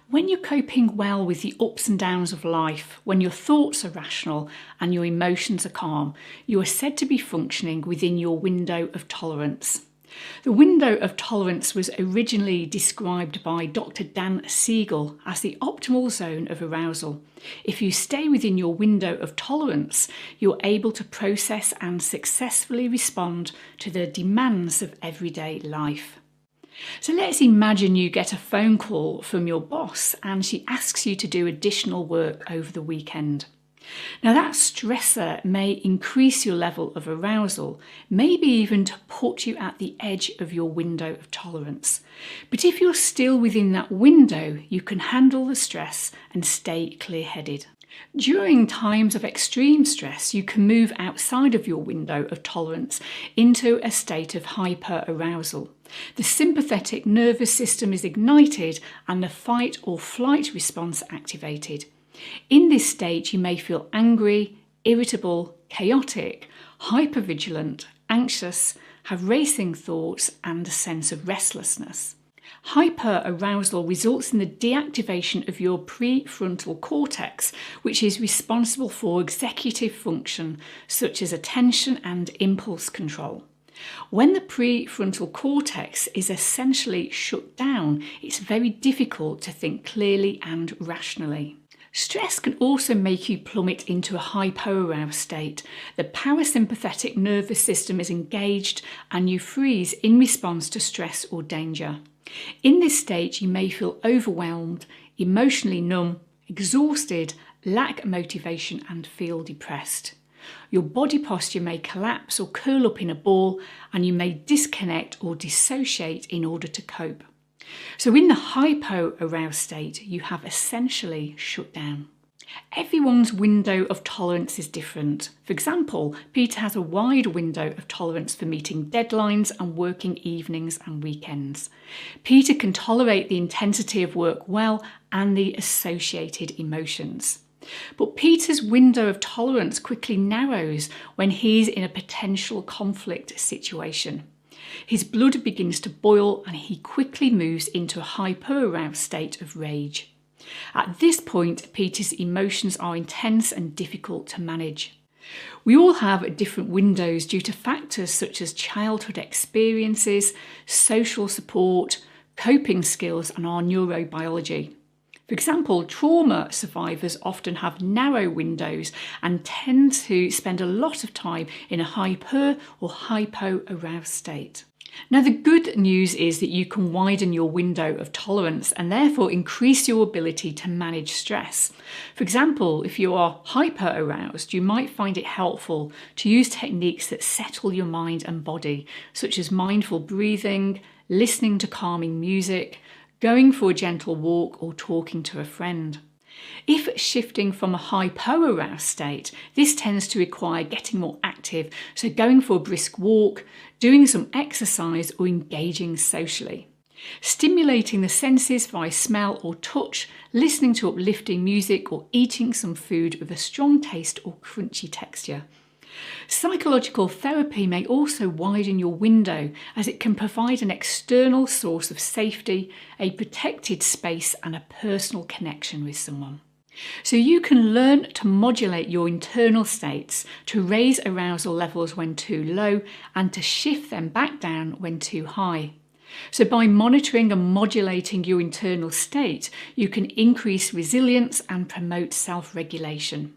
When you're coping well with the ups and downs of life, when your thoughts are rational and your emotions are calm, you are said to be functioning within your window of tolerance. The window of tolerance was originally described by Dr. Dan Siegel as the optimal zone of arousal. If you stay within your window of tolerance, you're able to process and successfully respond to the demands of everyday life. So let's imagine you get a phone call from your boss and she asks you to do additional work over the weekend. Now that stressor may increase your level of arousal, maybe even to put you at the edge of your window of tolerance. But if you're still within that window, you can handle the stress and stay clear-headed. During times of extreme stress, you can move outside of your window of tolerance into a state of hyperarousal. The sympathetic nervous system is ignited and the fight or flight response activated. In this state, you may feel angry, irritable, chaotic, hypervigilant, anxious, have racing thoughts and a sense of restlessness. Hyperarousal results in the deactivation of your prefrontal cortex, which is responsible for executive function such as attention and impulse control. When the prefrontal cortex is essentially shut down, it's very difficult to think clearly and rationally. Stress can also make you plummet into a hypoaroused state. The parasympathetic nervous system is engaged and you freeze in response to stress or danger. In this state, you may feel overwhelmed, emotionally numb, exhausted, lack motivation and feel depressed. Your body posture may collapse or curl up in a ball and you may disconnect or dissociate in order to cope. So in the hypoaroused state, you have essentially shut down. Everyone's window of tolerance is different. For example, Peter has a wide window of tolerance for meeting deadlines and working evenings and weekends. Peter can tolerate the intensity of work well and the associated emotions. But Peter's window of tolerance quickly narrows when he's in a potential conflict situation. His blood begins to boil and he quickly moves into a hyperaroused state of rage. At this point, Peter's emotions are intense and difficult to manage. We all have different windows due to factors such as childhood experiences, social support, coping skills, and our neurobiology. For example, trauma survivors often have narrow windows and tend to spend a lot of time in a hyper or hypo-aroused state. Now, the good news is that you can widen your window of tolerance and therefore increase your ability to manage stress. For example, if you are hyper-aroused, you might find it helpful to use techniques that settle your mind and body, such as mindful breathing, listening to calming music, going for a gentle walk, or talking to a friend. If shifting from a hypo-aroused state, this tends to require getting more active, so going for a brisk walk, doing some exercise, or engaging socially. Stimulating the senses via smell or touch, listening to uplifting music, or eating some food with a strong taste or crunchy texture. Psychological therapy may also widen your window as it can provide an external source of safety, a protected space and a personal connection with someone. So you can learn to modulate your internal states, to raise arousal levels when too low and to shift them back down when too high. So by monitoring and modulating your internal state, you can increase resilience and promote self-regulation.